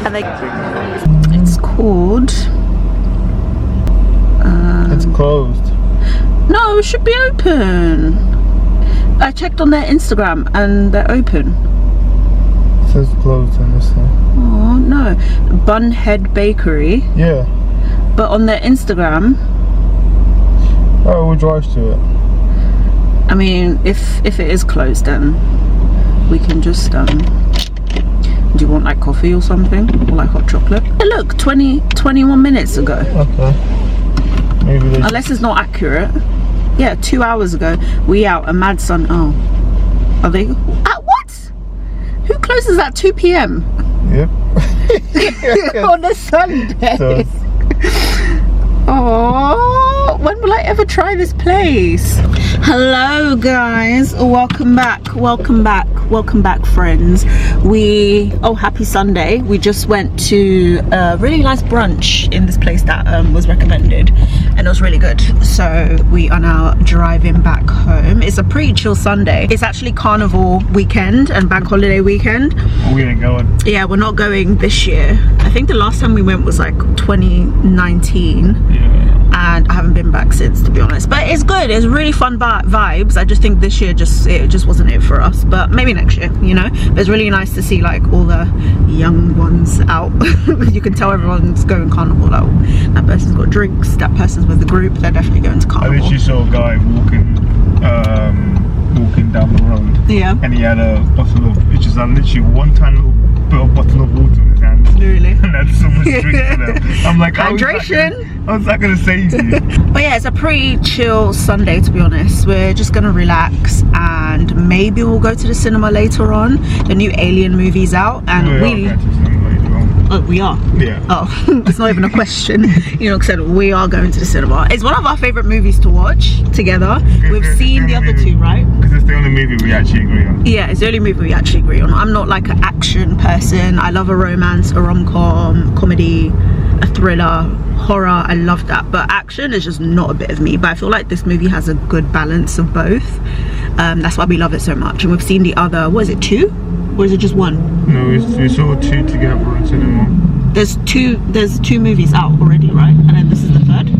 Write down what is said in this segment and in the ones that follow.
Are they? It's called. It's closed. No, it should be open. I checked on their Instagram and they're open. It says closed on this side. Oh no, Bunhead Bakery. Yeah. But on their Instagram. Oh, we'll drive to it. I mean, if it is closed, then we can just do you want like coffee or something, or like hot chocolate? Hey, look, 21 minutes ago. Okay. Maybe they unless it's not accurate. Yeah, 2 hours ago. We out a mad sun. Oh, are they at what? Who closes at 2 p.m? Yep. On a Sunday. So, oh, when will I ever try this place? Hello guys, welcome back friends. Happy Sunday. We just went to a really nice brunch in this place that was recommended, and it was really good. So we are now driving back home. It's a pretty chill Sunday. It's actually carnival weekend and bank holiday weekend. we ain't going. Yeah, we're not going this year. I think the last time we went was like 2019. Yeah. And I haven't been back since, to be honest. But it's good. It's really fun vibes. I just think this year it just wasn't it for us. But maybe next year, you know. But it's really nice to see like all the young ones out. You can tell everyone's going carnival. Like, that person's got drinks. That person's with the group. They're definitely going to carnival. I literally saw a guy walking down the road. Yeah. And he had a bottle of, which is literally one tiny little bottle of water in his hand. Really? And had so much drink for them. I'm like, hydration. How's that gonna save you? But yeah, it's a pretty chill Sunday, to be honest. We're just gonna relax and maybe we'll go to the cinema later on. The new Alien movie's out, and we are. Yeah. Oh, it's not even a question. You know, said we are going to the cinema. It's one of our favorite movies to watch together. We've seen the other two, right? Because it's the only movie we actually agree on. Yeah, it's the only movie we actually agree on. I'm not like an action person. I love a romance, a rom-com, comedy, a thriller, horror. I love that. But action is just not a bit of me. But I feel like this movie has a good balance of both. That's why we love it so much. And we've seen the other, what is it, 2? Or is it just 1? No, we saw 2 together on cinema. There's two movies out already, right? And then this is the 3rd?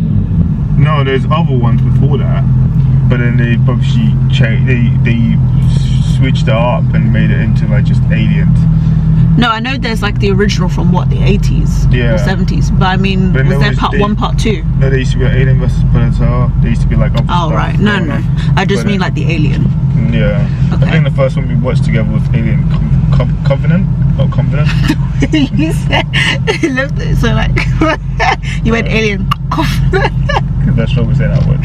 No, there's other ones before that. But then they obviously they switched it up and made it into like just aliens. No, I know there's like the original from what, the 80s? Yeah. Or 70s. But I mean, was there part 1, part 2? No, there used to be Alien vs Predator. There used to be like other Oh, stuff. right. No. I just mean like the Alien. Yeah. Okay. I think the first one we watched together was Alien Covenant. Or Covenant. You said, it looked so like, you went Alien Covenant. That's what we say that word.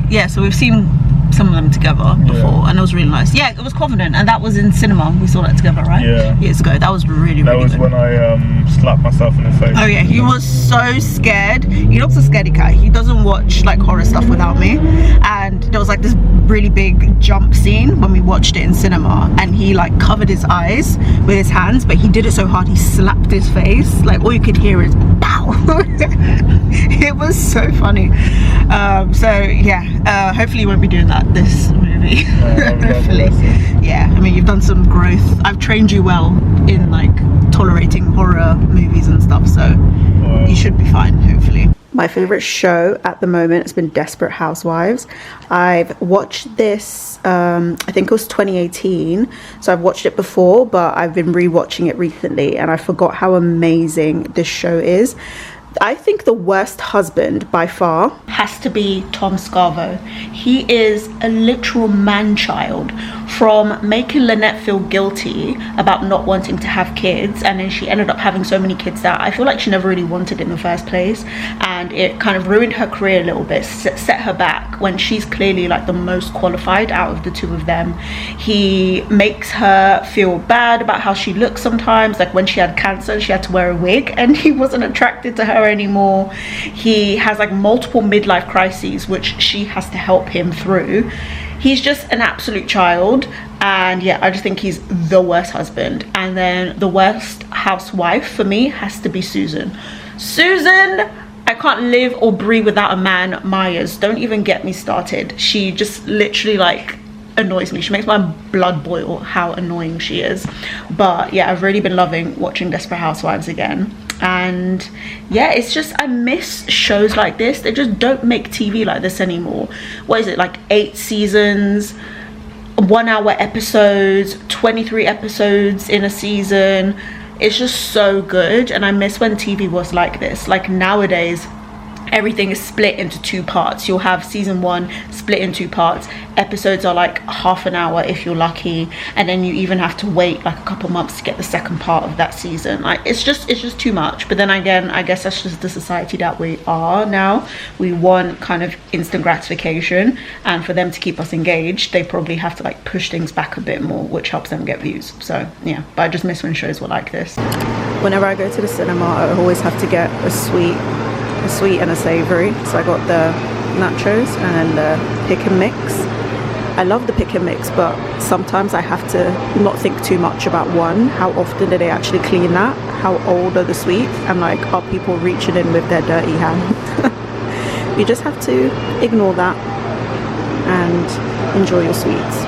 Yeah, so we've seen some of them together before, and it was really nice. Yeah, it was Covenant, and that was in cinema. We saw that together, right? Yeah. Years ago. That was really good. That was when I slapped myself in the face. Oh yeah, he was so scared. He looks a scaredy cat. He doesn't watch like horror stuff without me. And there was like this really big jump scene when we watched it in cinema, and he like covered his eyes with his hands, but he did it so hard he slapped his face. Like all you could hear is pow. It was so funny. So yeah, hopefully you won't be doing that this movie. Hopefully. Yeah, I mean, you've done some growth. I've trained you well in like tolerating horror movies and stuff, so you should be fine, hopefully. My favorite show at the moment has been Desperate Housewives. I've watched this, I think it was 2018, so I've watched it before, but I've been rewatching it recently, and I forgot how amazing this show is. I think the worst husband by far has to be Tom Scarvo. He is a literal man-child, from making Lynette feel guilty about not wanting to have kids, and then she ended up having so many kids that I feel like she never really wanted in the first place, and it kind of ruined her career a little bit, set her back when she's clearly like the most qualified out of the two of them. He makes her feel bad about how she looks sometimes, like when she had cancer she had to wear a wig and he wasn't attracted to her anymore. He has like multiple midlife crises which she has to help him through. He's just an absolute child, and yeah, I just think he's the worst husband. And then the worst housewife for me has to be Susan. I can't live or breathe without a man. Myers, don't even get me started. She just literally like annoys me. She makes my blood boil how annoying she is. But yeah, I've really been loving watching Desperate Housewives again. And yeah, it's just, I miss shows like this. They just don't make TV like this anymore. What is it, like 8 seasons, 1 hour episodes, 23 episodes in a season. It's just so good, and I miss when TV was like this. Like nowadays, everything is split into 2 parts. You'll have season 1 split in 2 parts. Episodes are like half an hour if you're lucky, and then you even have to wait like a couple months to get the second part of that season. Like it's just too much. But then again, I guess that's just the society that we are now. We want kind of instant gratification, and for them to keep us engaged, they probably have to like push things back a bit more, which helps them get views. So yeah, but I just miss when shows were like this. Whenever I go to the cinema, I always have to get a sweet and a savory. So I got the nachos and the pick and mix. I love the pick and mix, but sometimes I have to not think too much about one. How often do they actually clean that? How old are the sweets? And like, are people reaching in with their dirty hand? You just have to ignore that and enjoy your sweets.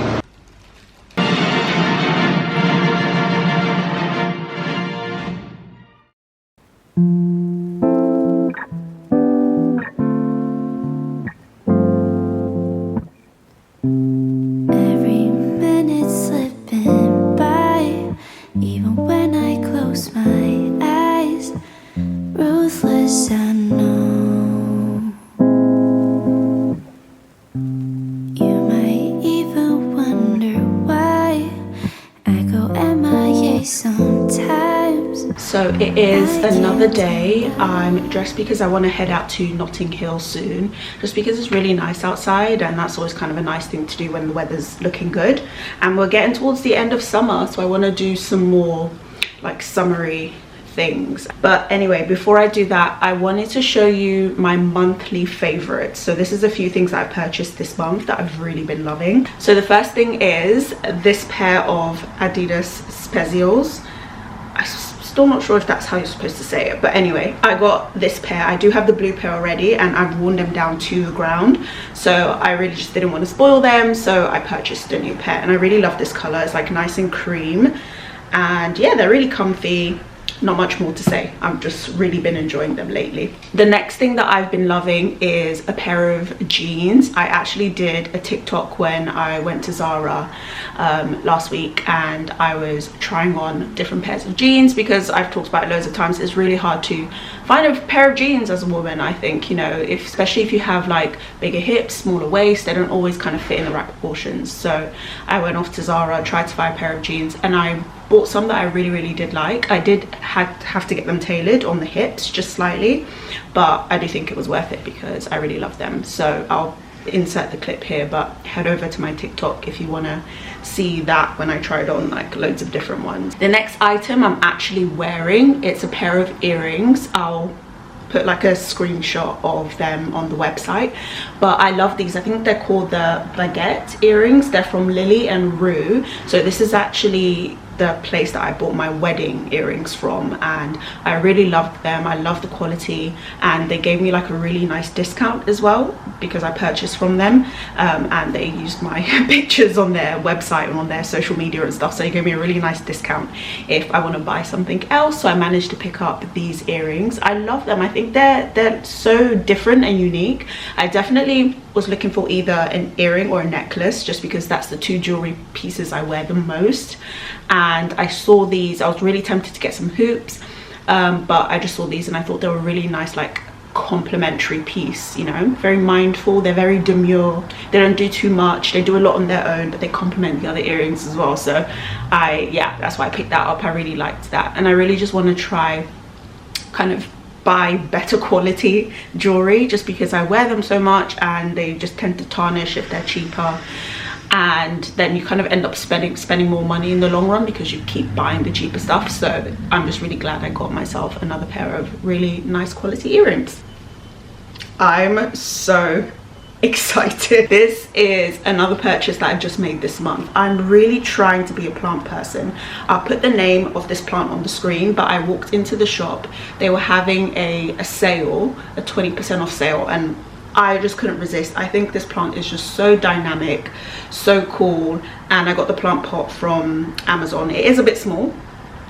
So it is another day. I'm dressed because I want to head out to Notting Hill soon, just because it's really nice outside, and that's always kind of a nice thing to do when the weather's looking good. And we're getting towards the end of summer, so I want to do some more like summery things. But anyway, before I do that, I wanted to show you my monthly favorites. So this is a few things I purchased this month that I've really been loving. So the first thing is this pair of Adidas Spezials. I'm still not sure if that's how you're supposed to say it, but anyway, I got this pair. I do have the blue pair already, and I've worn them down to the ground, so I really just didn't want to spoil them, so I purchased a new pair. And I really love this color. It's like nice and cream, and yeah, they're really comfy. Not much more to say. I've just really been enjoying them lately. The next thing that I've been loving is a pair of jeans. I actually did a TikTok when I went to Zara last week, and I was trying on different pairs of jeans, because I've talked about it loads of times. It's really hard to find a pair of jeans as a woman, I think, you know, especially if you have like bigger hips, smaller waist, they don't always kind of fit in the right proportions. So I went off to Zara, tried to find a pair of jeans, and I bought some that I really did like. I did have to get them tailored on the hips just slightly, but I do think it was worth it because I really love them. So I'll insert the clip here, but head over to my TikTok if you want to see that when I tried on like loads of different ones. The next item I'm actually wearing, it's a pair of earrings. I'll put like a screenshot of them on the website, but I love these. I think they're called the baguette earrings. They're from Lily and Rue. So this is actually the place that I bought my wedding earrings from, and I really loved them. I love the quality, and they gave me like a really nice discount as well because I purchased from them, and they used my pictures on their website and on their social media and stuff, so they gave me a really nice discount if I want to buy something else. So I managed to pick up these earrings. I love them. I think they're so different and unique. I definitely was looking for either an earring or a necklace, just because that's the 2 jewelry pieces I wear the most. And I saw these, I was really tempted to get some hoops, but I just saw these and I thought they were really nice, like complementary piece, you know, very mindful. They're very demure, they don't do too much, they do a lot on their own, but they complement the other earrings as well. So yeah, that's why I picked that up. I really liked that, and I really just want to try kind of buy better quality jewelry, just because I wear them so much and they just tend to tarnish if they're cheaper, and then you kind of end up spending more money in the long run because you keep buying the cheaper stuff. So I'm just really glad I got myself another pair of really nice quality earrings. I'm so excited. This is another purchase that I just made this month. I'm really trying to be a plant person. I'll put the name of this plant on the screen, but I walked into the shop, they were having a sale, a 20% off sale, and I just couldn't resist. I think this plant is just so dynamic, so cool. And I got the plant pot from Amazon. It is a bit small.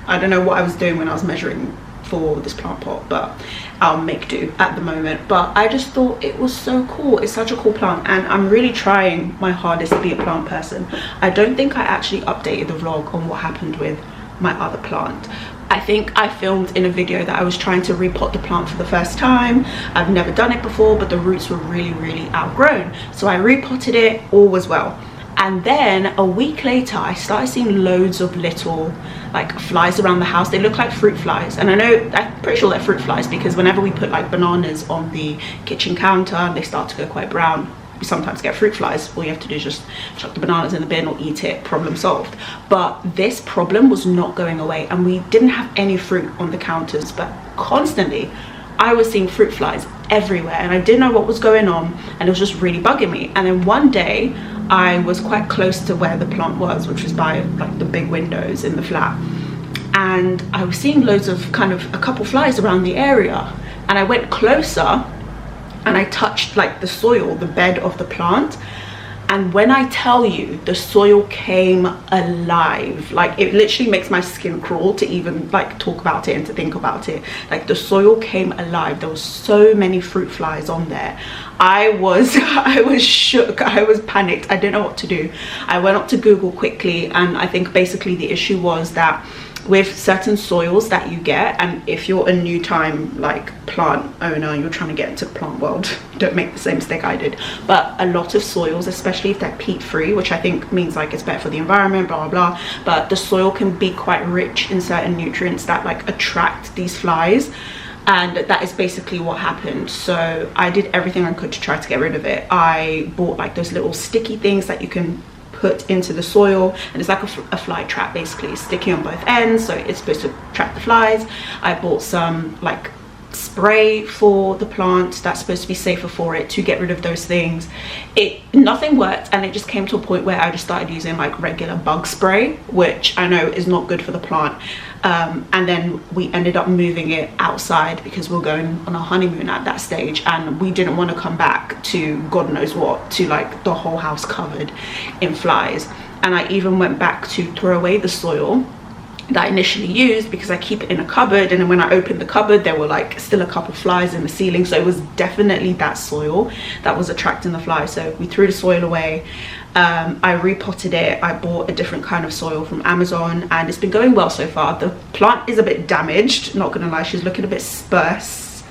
I don't know what I was doing when I was measuring for this plant pot, but I'll make do at the moment. But I just thought it was so cool. It's such a cool plant, and I'm really trying my hardest to be a plant person. I don't think I actually updated the vlog on what happened with my other plant. I think I filmed in a video that I was trying to repot the plant for the first time. I've never done it before, but the roots were really outgrown, so I repotted it. All was well. And then a week later, I started seeing loads of little like flies around the house. They look like fruit flies, and I'm pretty sure they're fruit flies because whenever we put like bananas on the kitchen counter and they start to go quite brown, we sometimes get fruit flies. All you have to do is just chuck the bananas in the bin or eat it, problem solved. But this problem was not going away, and we didn't have any fruit on the counters, but constantly I was seeing fruit flies everywhere, and I didn't know what was going on, and it was just really bugging me. And then one day I was quite close to where the plant was, which was by like the big windows in the flat, and I was seeing loads of a couple flies around the area, and I went closer and I touched like the soil, the bed of the plant, and when I tell you, the soil came alive. Like, it literally makes my skin crawl to even like talk about it and to think about it. Like, the soil came alive. There was so many fruit flies on there. I was shook. I was panicked. I didn't know what to do. I went up to Google quickly, and I think basically the issue was that with certain soils that you get, and if you're a new time like plant owner, you're trying to get into plant world, don't make the same mistake I did. But a lot of soils, especially if they're peat free, which I think means like it's better for the environment, blah blah blah, but the soil can be quite rich in certain nutrients that like attract these flies, and that is basically what happened. So I did everything I could to try to get rid of it. I bought like those little sticky things that you can put into the soil, and it's like a fly trap, basically sticky on both ends, so it's supposed to trap the flies. I bought some like spray for the plant that's supposed to be safer for it, to get rid of those things. Nothing worked, and it just came to a point where I just started using like regular bug spray, which I know is not good for the plant. And then we ended up moving it outside because we were going on a honeymoon at that stage, and we didn't want to come back to God knows what, to like the whole house covered in flies. And I even went back to throw away the soil that I initially used, because I keep it in a cupboard, and then when I opened the cupboard there were like still a couple of flies in the ceiling, so it was definitely that soil that was attracting the flies. So we threw the soil away. I repotted it. I bought a different kind of soil from Amazon, and it's been going well so far. The plant is a bit damaged, not gonna lie. She's looking a bit sparse.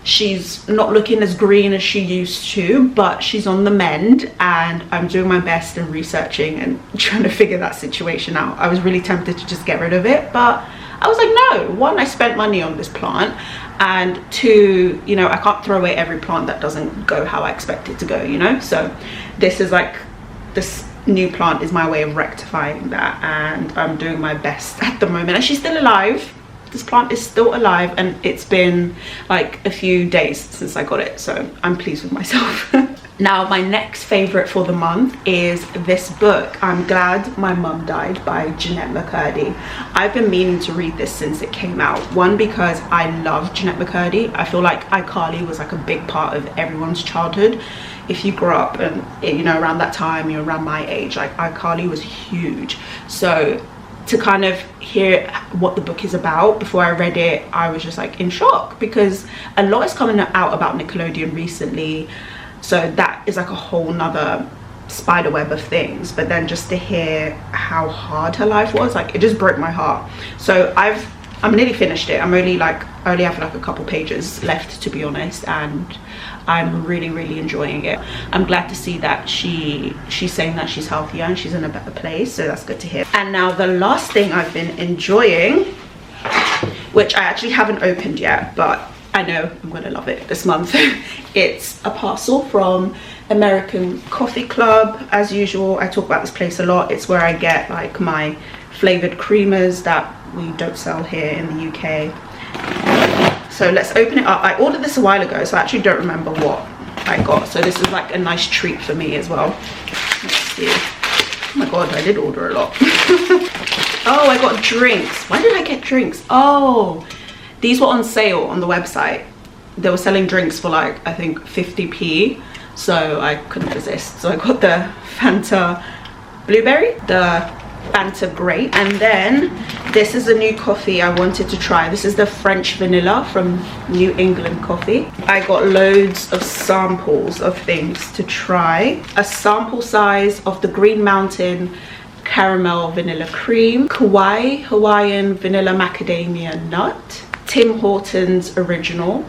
She's not looking as green as she used to, but she's on the mend, and I'm doing my best and researching and trying to figure that situation out. I was really tempted to just get rid of it, but I was like, no. One, I spent money on this plant, and two, you know, I can't throw away every plant that doesn't go how I expect it to go, you know. So this is like, this new plant is my way of rectifying that, and I'm doing my best at the moment. And she's still alive. This plant is still alive, and it's been like a few days since I got it, so I'm pleased with myself. Now, my next favorite for the month is this book, I'm Glad My Mum Died, by Jeanette McCurdy. I've been meaning to read this since it came out. One, because I love Jeanette McCurdy. I feel like iCarly was like a big part of everyone's childhood. If you grew up and, you know, around that time, you're around my age, like iCarly was huge. So to kind of hear what the book is about before I read it, I was just like in shock, because a lot is coming out about Nickelodeon recently, so that is like a whole nother spider web of things. But then just to hear how hard her life was, like, it just broke my heart. So I'm nearly finished it. I only have like a couple pages left, to be honest, and I'm really enjoying it. I'm glad to see that she's saying that she's healthier and she's in a better place, so that's good to hear. And now the last thing I've been enjoying, which I actually haven't opened yet, but I know I'm gonna love it this month. It's a parcel from American Coffee Club. As usual, I talk about this place a lot. It's where I get like my flavored creamers that we don't sell here in the UK. So let's open it up. I ordered this a while ago, so I actually don't remember what I got. So this is like a nice treat for me as well. Let's see. Oh my god, I did order a lot. Oh, I got drinks. Why did I get drinks? Oh, these were on sale on the website. they were selling drinks for like I think 50p, so I couldn't resist. So I got the Fanta blueberry, the Fanta grape, and then this is a new coffee I wanted to try. This is the French vanilla from New England Coffee. I got loads of samples of things to try. A sample size of the Green Mountain caramel vanilla cream, Kauai Hawaiian vanilla macadamia nut, Tim Hortons original,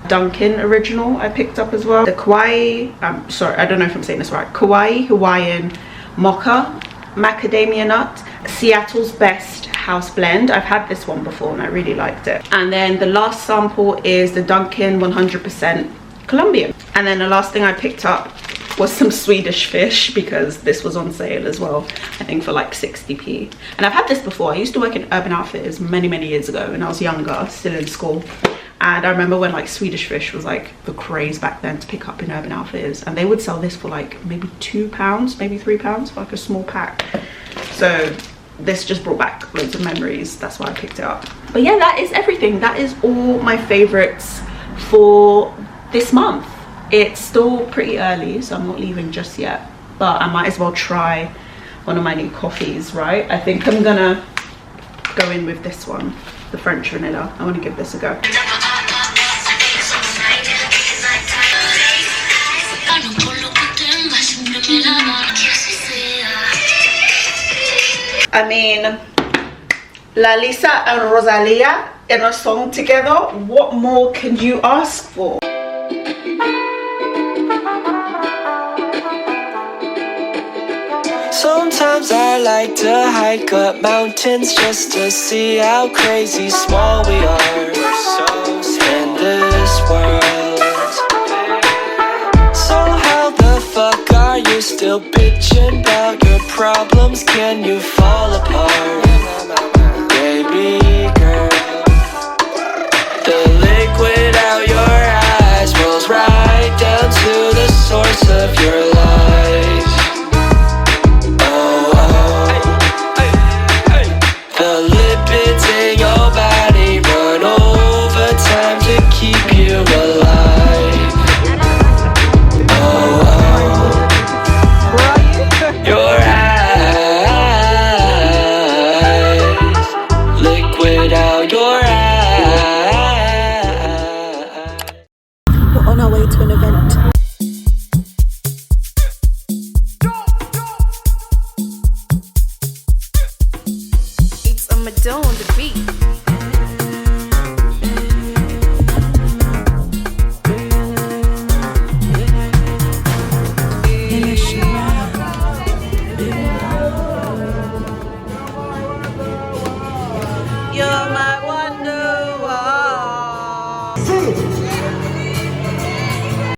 Dunkin' original I picked up as well, the Kauai, sorry, I don't know if I'm saying this right, Kauai Hawaiian mocha macadamia nut, Seattle's Best house blend. I've had this one before and I really liked it. And then the last sample is the Dunkin' 100% Colombian. And then the last thing I picked up was some Swedish fish, because this was on sale as well, I think for like 60p. And I've had this before. I used to work in Urban Outfitters many years ago when I was younger, still in school. And I remember when like Swedish fish was like the craze back then to pick up in Urban Outfitters, and they would sell this for like maybe £2, maybe £3 for like a small pack. So this just brought back loads of memories. That's why I picked it up. But yeah, that is everything. That is all my favorites for this month. It's still pretty early, so I'm not leaving just yet, but I might as well try one of my new coffees, right? I think I'm gonna go in with this one, the French vanilla. I want to give this a go. I mean, La Lisa and Rosalia in a song together, what more can you ask for? Sometimes I like to hike up mountains just to see how crazy small we are in this world. So how the fuck are you still bitching about your problems? Can you fall apart, baby girl? The liquid out your eyes rolls right down to the source of your life. The lipids in your body run overtime to keep you alive. Oh, your eyes, liquid out your eyes. We're on our way to an event. On the beat. You're my wonder wall.